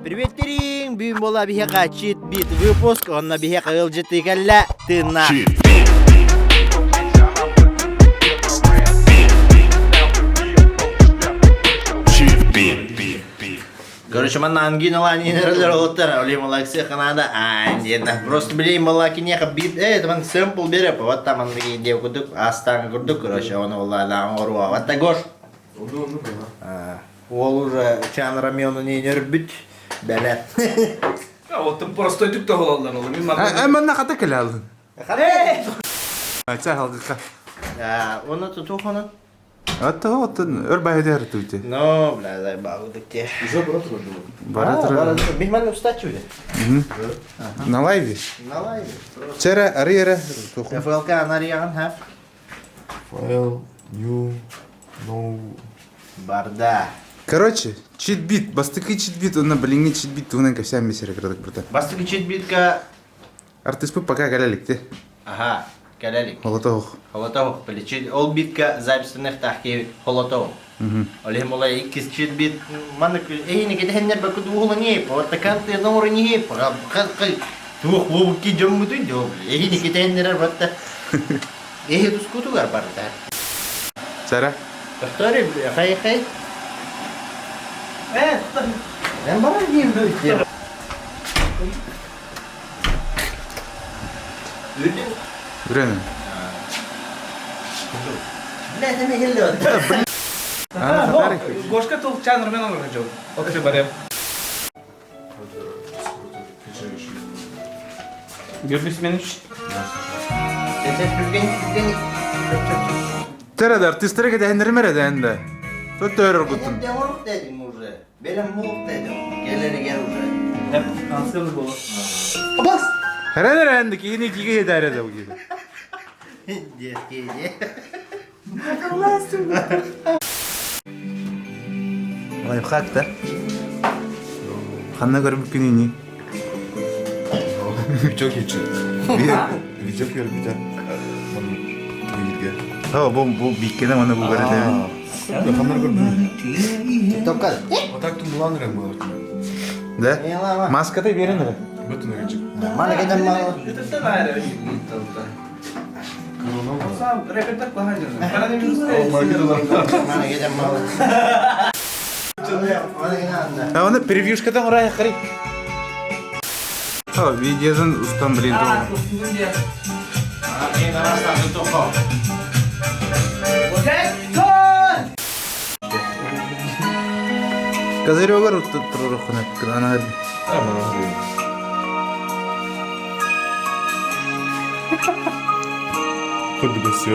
Привет, Терин! Бим была бихека чит бит выпуск, он на бихека LGT калля, ты на. Короче, мана ангинала не нерлотер, оли малаксе ханада, андина. Просто блин малаки неха бит, это ман сэмпл береп, вот там он такие девку дук, астан гурдук, короче, он вала лам оруа, вот так гош. Ол уже чан рамиону не нербит, белет. А вот ты просто тюк то голодал, он мимо. Мана хата келал. Ача Он это тухана. вот өрбайдер тути. Ну, бля, заебал дикте. Уже просто Баратра. Бихман устачу. На лайве. На лайве. Вчера арира. ФЛК Анариан хав. Файл, new, no. Барда. Короче, читбит, бастыки читбит, он на блине читбит, тугнен ка вся месяц градак брата. Бастыки читбитка. Артиспы пока галялик те. Ага, калялик. Холотох. Холотов, полечить. Ол битка записанных тахки холотов. Олег молай икис читбит. Манак, не кида хеннер бакуд угла не, вот такан ты номер не, тух вовки джамму ты джоб. Не кида хеннер бата. Тут скутугар барда. Чара. Повтори, хай. Я баран не буду. Время. Бля, это не гелёд. Гошка то чан рамен он рожал. Окей, барем. Görmüş beni. Чара да артисттер ке дәһендер мере дәһендә. Тот төрөр гутун. Я морг dedim уже. Benim murg dedim. Geleri gel уже. Hep kanserli bu. Bas. Herәдер әнде кине киге һедәре дә бугы. Детки. Лайфхак да. Ханна görüp кинини. Video geçiyor. Video görüyor bir tane. Bu биккене мана бу барады. Yapanları görmüyor. Топкал. O taktım bulanırım bu arada. Да? Маската беренер. Bütün öğrenci. Mana kadar mal. Yeter var ya. Korona var. Sağ repetir daha canım. Bana da bir Mana kadar mal. Mana kadar. А оны превьюшкадан урай хри. Видеодан устан блин. Ini rasa tutup kok. Козырёгар турурухна кана. Хоть бы все.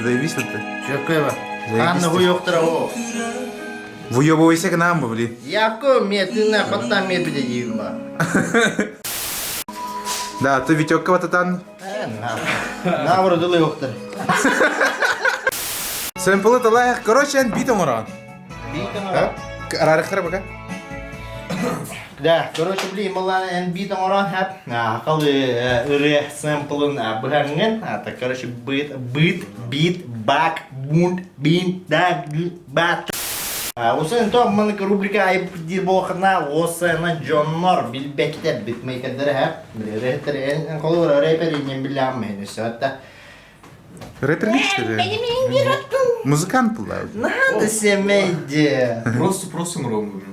Заебись это. Чекова. Анна хуёктыра о. Выёбывайся к нам, блин. Яко метына потом мет бедеюма. Да, ты Витёк кого-то там. На вроде ёктыр. Сэмплы талай. Короче, ан битом уран. Битом. Арарыхтар бака. Да, короче, блин, мала битом уран хап. Калы ре сэмплын бганген. Так, короче, бит, бак, бунт, бин, да, бат. Осы то мына рубрика айып дирбохна осы на Джоннор билбектер битмейкердер хап. Рехтер эн колор рэпер инем билам мен сатта. Рэпер гичтер. Музыкант булар. Надо семейде. Просто мром.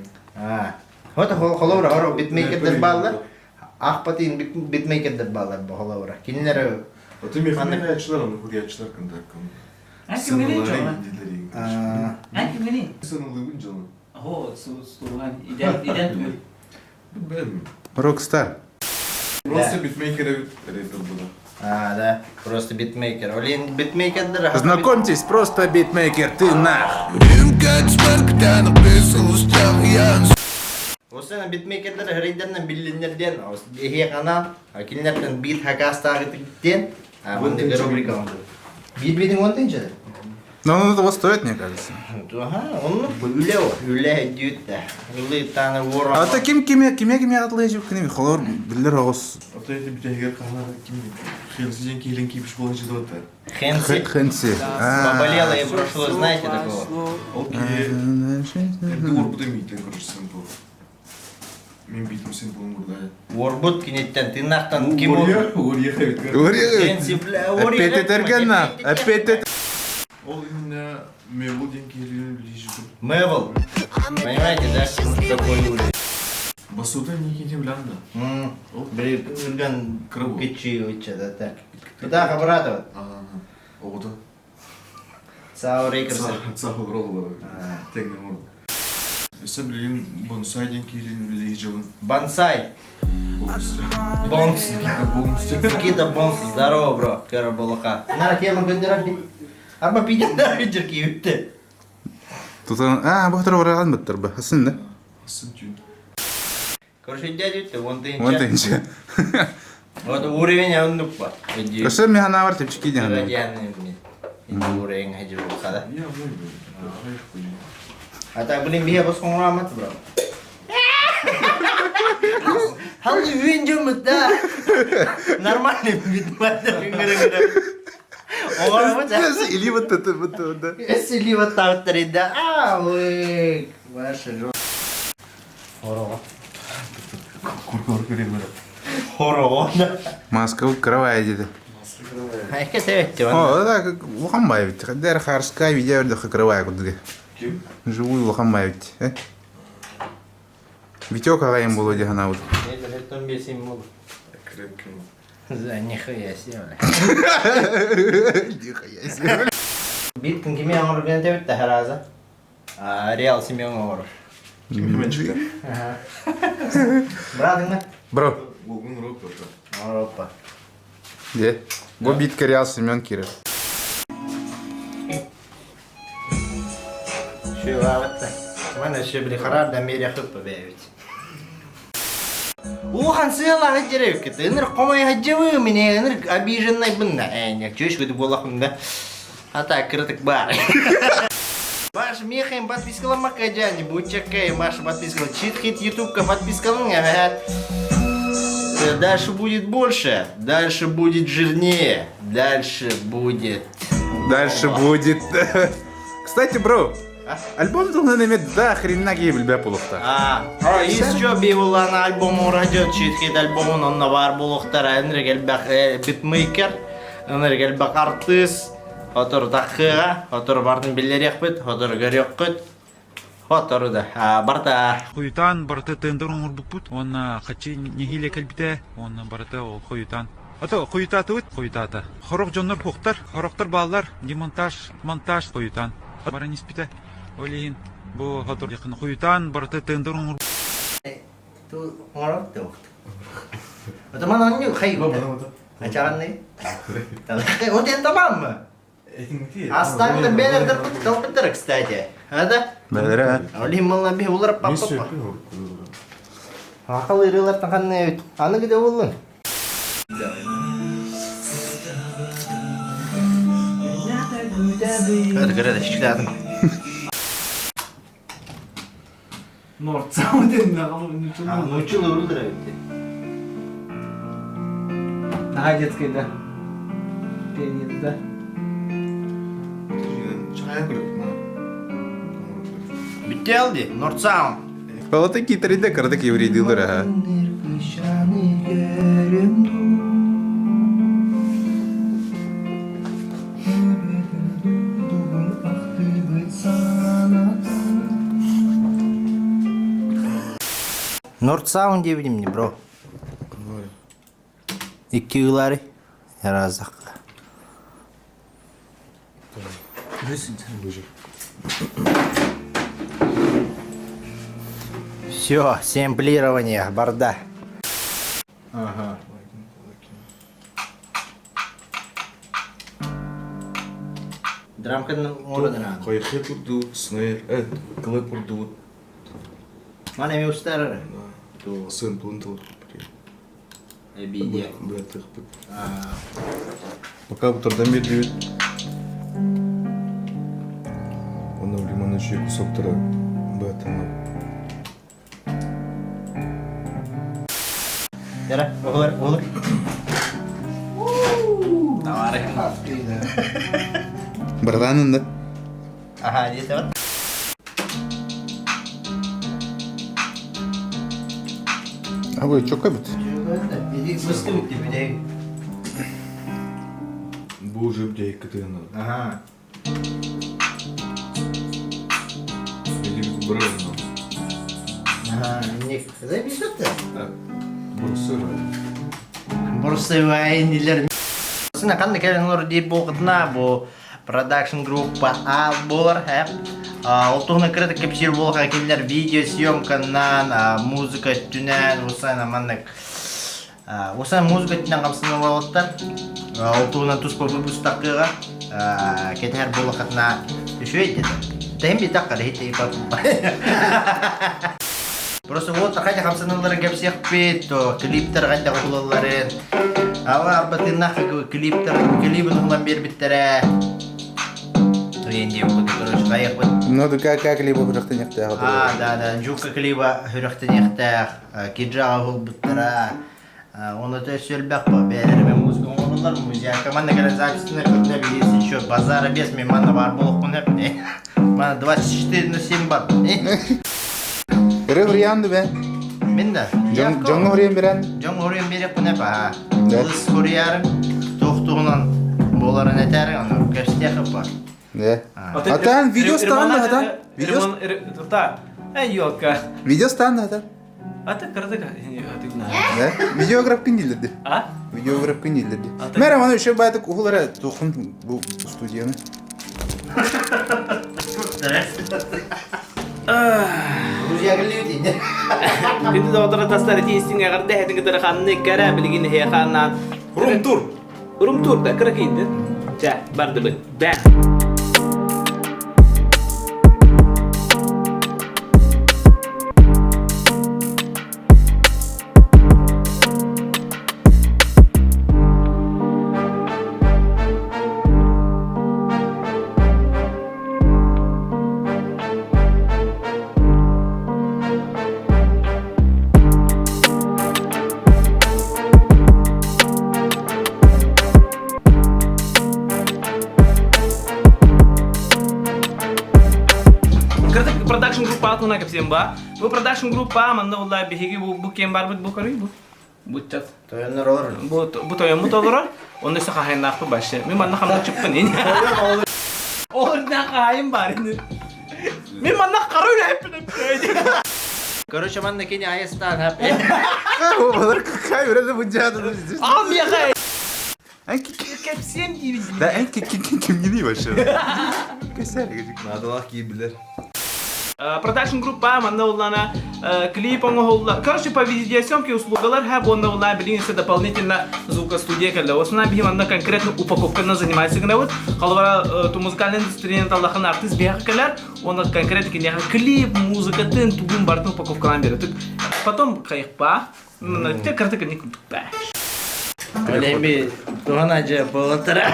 Вот колор аро битмейкердер баллар. Ахпатин битмейкердер баллар колор. Кинлер O tüm yakınları açtılar onu, buraya açtılar kanka. Hangi meni canım? Hangi meni? Sen oluyor canım. Ho, Stuhan. İden tuğ. Ben mi? Рокстар. Просто битмейкер'e рэпер bu da. да, просто битмейкер. Олин битмейкердер. Знакомьтесь, просто битмейкер, ты нах. Осы битмейкердер хрейдернен биллинерден, эхе канал, кинлерден бит хакастагы тиктен. Мында рубрика он. Бит онтынчы. Но он этого стоит, мне кажется. Ага, он үле дютта. Үле таны вора. А таким кеме атлы жеп кеме холор биллер огос. Ата эти битегер каналда kim? Хелсиден килен кипиш болынчы да отыр. Хенси. Поболела и прошло, знаете такого? Окей. Это урбуда митен, короче, сэмпл. Мен битім сен болың burada. Орбут кинеттен тынақтан ким ол? Ория хавит. Опять этергена. Опять Ол именно мебел ден келген ближе. Мэвел. Понимаете, да? Что такое улица? Басуда не кенде бланда. Бір үрген Крыло. кичи өйтші, да, так. Туда обратно. Оғыда. Сау рейкерсі. Цахыл ролы бар. Тегне мұрды. Сен білген бонсай ден келген ближе жылын. Бонсай. Бонс. Бонс. Бонс. Никита Бонс, здорово, бро. Кара болаха. Нара тема гөндерак бит. Арба пиден да үтірки өтті. Тут бұқтыр ораған бұттыр ба. Асын да? Асын түйін. Короче, дядя өтті, вон Вон тыйынша. тыйынша. Вот уровень ауындық ба. Көші мен хана бар тепчіки деген. Уровень хәжі болса да. Я мой был. Хайх қойын. А так, блин, бия бос қоңырамат, бро. Халды үйен жомыт да. Нормальный бит бәді үңірі-үңірі. Оңырамат, да? Или вот это, да. Эсили вот так вот, да. Ой, ваша жо. Хорова. Қорқор көрем бәрі. Хорова, да. Маска кровая деді. Айке сәветті, О, да, лохамбай ведь. Дәрі қарысқа видео өрді кровая күдіге. Кем? Живую лохамбай ведь. Витек ағайын болу де ғана өді. Это 15 минут. Крем кем. За нихуя себе. Нихуя себе. Биткін кеме аңыр бен тәуітті әразы. Реал семен аңыр. Кеме мәншікті? Брадың ма? Бро. Олғын ұрып бәрді. Ауропа. Де? Бұл битка Реал Семен Киров. Шо аватта. Мана шо били харар да мере хыппа бәйвит. Ухан сыйла хаджарев кеті. Иныр қомай хаджавы мене, иныр обиженный бұнна. Әйнек, чөш көді болақын да. А так, крытык бар. Маша мехаем подпискаламака джани, бучакай, Маша подпискала. Чит-хит ютубка подпискалың, Дальше будет больше, дальше будет жирнее, дальше будет... Дальше будет... Кстати, бро, альбом должен иметь да хрена гибель бәпулықта. Еще бейвулан альбому радио, чит-хит альбомын онна бар болуқтар, энергел бәк битмейкер, энергел бәк артист, отыр таққыға, отыр бардың білдерек бит, отыр көрек күт. Отыр да, барда. Хуютан барыты тендерон урбукпут, он хачи нехиле калбите, он барыты ол хуютан. Ато хуютаты өт, хуютаты. Хорок жоннор хуқтар, хороктар баллар, демонтаж, монтаж хуютан. Бара ниспите, олейін, бұл хатыр яқын хуютан барыты тендерон урбукпут. Ту оңарап да оқты. Ота мана онны қай көді? Ачаған не? Отен тамам мı? Астанды бәлердір бұт қалпыдыр, кстати. Ада? Бәлері. Олейін мұлна бе оларып паппапа. Ақыл үйрелердің қанны өт. Аны кіде олың? Өді көреді, шықладың. Норд саунден нағалы үнүчілі. Нучылы ұрылдыр өтті. Наға детскайда. Пианида. Чая көріп ма? Бітті алды, Нордсаун. Бала таки тариде кырдык еврей дилдер, ага. Нордсаун деп білім не, бро. Икки ұлары. Яразақ. Все, сэмплирование, барда. Ага. Драмканың орындына. Қайқет ұрды, снайр, клэп ұрды. Мана ме ұстары? Сын плынтыл. Әбейде. Блядь, тық. Пока бұтырдан берді бет. Оны лимонный шей кусок тұры. Бәтін. Яра, олар, олар. Товары. Братанын да. Ага, дете бар. А вы чё кабит? Быстрый тебе. Bu уже бдей катына. Ага. Или бревна. Ага. Не забесет ты? Бурсырай. Бурсывай нелер. Сына қандай кәліңлер деп оқытына бұл продакшн группа ал болар әп. Олтуғына кірді кепсер болға келдер видео съемканан, музыка түнен, осайна маннық. Осайна музыка түнен қамсыны болғыттар. Олтуғына тұспа бұбыстақыға кетер болға қатына үші өйдеді. Тәйім бей таққар, хетті ипатым. Просто вот қайда қамсыналары кепсек бет, клиптер қайда құлаларын. Ава арбатыннақ клибін ұғылан бербіттері. Енді бұл короче қайық бұд. Ну да как либо хүріқтен ектіғі. Да, жуққа клиба хүріқтен ектіғ, кеджаға ғыл бұттыра. Оны той сөлбәқ ба, бәлеріме музыка оңғылар, музыка. Мана кәрі записіне көріне білесі, еще базары бес, мен мана бар болып құн әп. Мана 24/7 бар. Үрі хүріянды бә? Мен да. Жоңы хүріян берән? Жоңы хүріян берек құн әп. Ұлыс хүріярын, тоқтуғынан боларын әтәрін, оны көрістеқіп бар. Да. Атан, видео станды, атан? Йока. Видео станды, атан? Ата кырдыга. Да? Видеограф кінділдерді. А? Видеограф кінділдерді. Мәрі, маны үші бәдік ұғылары тоқын бұл студияны. Друзья, глядите. Бид одор тастар тестинг агарды хэтинг дэр ханны кара билгин хэ ханнан. Рум тур да кракинде. Жа, барды бит. Бам. Production group atuna kapsem ba. Bu production group ba manda wallahi bihigi bu kem bar bu kari bu. Bu chat. Toyanlar olur. Bu toyan mu tolor. Onu sa kahin nakto başı. Mi manna hamda çıppın in. Orada kahin var ini. Mi manna karıyla hep. Короче, man nakini ayastan hep. Олар какая бірәді бұнжады. Am ya kay. Әнкі Kapsem gibi. Да, әнкі кім гені башы. Көсәрі кәжік. Надалах кийлер. Production group ba manda улана клип он холла. Короче, по видеосъемке услугалар хаб он улана блин се дополнительно звукостудия калла. Осна би манда конкретно упаковкана занимается гнавот. Халвара ту музыкальная индустрия таллахан артист бияха калар. Он конкретно киняха клип, музыка тен тугун бартын упаковкалан берет. Потом кайықпа. Те картыка не купа. Олемби, туғана жа болатыра.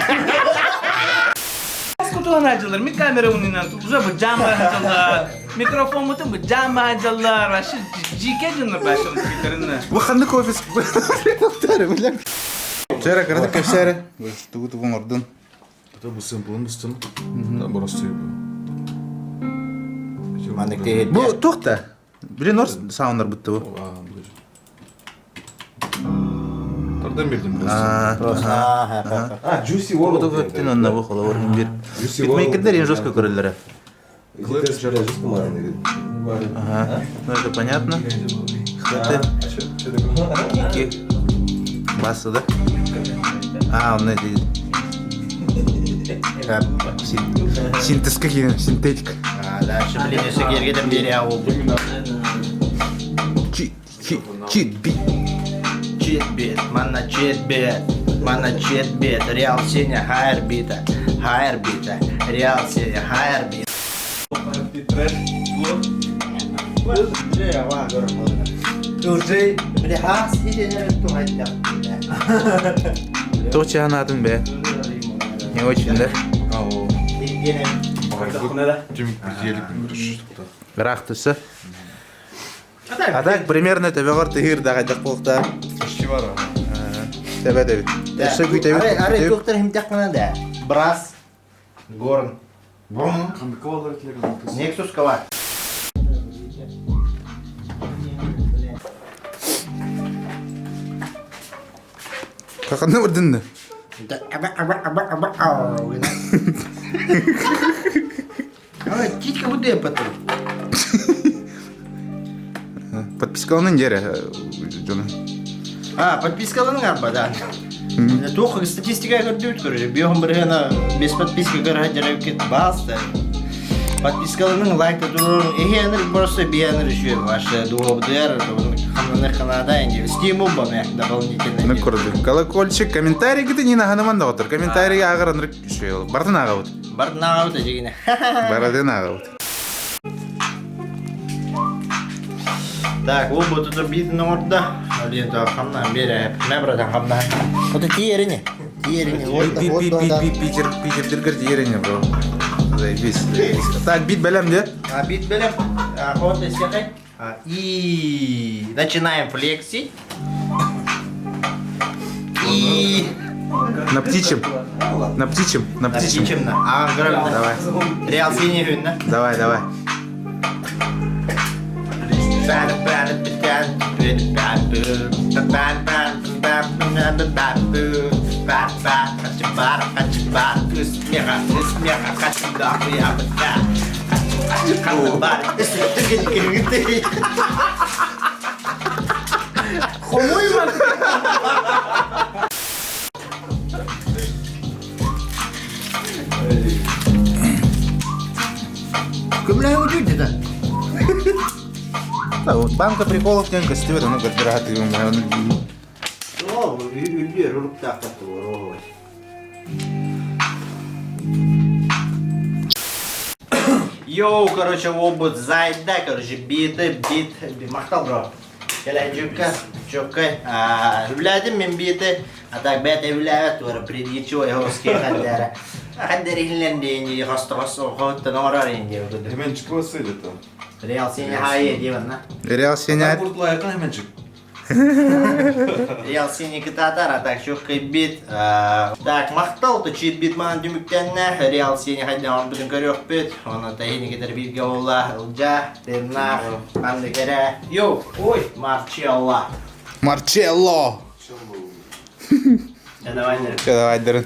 Скутуған ажалар, ми камера унинан, уже bu cam açılır. Mikrofon mutu bu cam açılır. Başı jike canlar başım fikirinde. Бұқанды кофес. Бұқтары, білем. Жара, қарады көсәрі. Тұғы тұғын ордын. Это bu сэмплын бұстын. Burası Мандық тегет. Бұл тоқта. Білен орс сауындар бұтты бұл. Тардан бердім просто. Juicy World. Бұл өттен онына бұл қолы орын бер. Битмейкердер ең жестко көрілдері. Ага, ну это понятно. Хваты. Кики. Басы, да? Он эти... Синтез какие, синтетика. Дальше, блин, если гергеден бери ауыл. Чит-бит. Чит-бит, манна чит-бит. Манна чит-бит, реал синя, хайр-бита. Хайр-бита, реал синя, хайр-бита. Уже, бля, сидя, что хотят. Тоқ чағанатын бе. Не очень, да? Тем пределе примерно. Рақтысы. А так, примерно тебе ғыр тығыр да қайдақ болықта. Işçi var ha. Тебе да бит. Аре, доктор химтяқмана да. Брас, горн. Қандай кавалар тілеген? Нексус кава. Qanday urdinni? Титька буде потом. Подпискаланын жери. Жона. Подпискаланың арбадан. Тоқы статистика көрдүт көрү. Биогун бир гана без подписка көрөжөрөп кет басты. Подпискаланың лайк турун эхенер просто биянер ишүү ваша дуобдер, хамнаны канада инде стимул бана дополнительно. Көрдүк. Колокольчик, комментарий гэдэг не наханаман да отыр. Комментарий агырынрык ишүү. Бардын агабыт. Бардын агабыт жегине. Бардын агабыт. Так, оба тут битин орда. Один то хамнан бере. Не братан хамнан. Вот тиерине. Тиерине. Питердер жерине, бро. Заебись. Так, бит белем де? Бит белем. Вот искакай. И начинаем флексить. И На птичьем. На птичьем. На птичьем. птичьем. Грабим. Давай. Реал синий гүн, да? Давай, давай. Кümle ucuydu da. Банка приколов тенка стивер, ну как дорогая ты О, ülüyor, ulup takatı var o. Йоу, короче, обут зайда, короче, бит, мақтал, бро. Келай жүкка, Hüvlədim мен биті, а так бәт evləyət var, предичо, яғызки қандәрі. Қандәрі илən deyince, қастығасы, қоғыттан орар енде. Hemencik basıydı tam. Real seni hayır diye bana. Реал сенять. Kurtla yakın hemencik. Real seni kıtatar, а так шоққай бит. Так, мақтал, то чит бит маған дүміктенне. Real seni хайдан бүгін көрек бит. Оны тайыны кетер бірге ола, ұлжа, тернақ, қанды кере. Йоу, ой, Марчелла. Марчелло. Давай, Давай, дырын.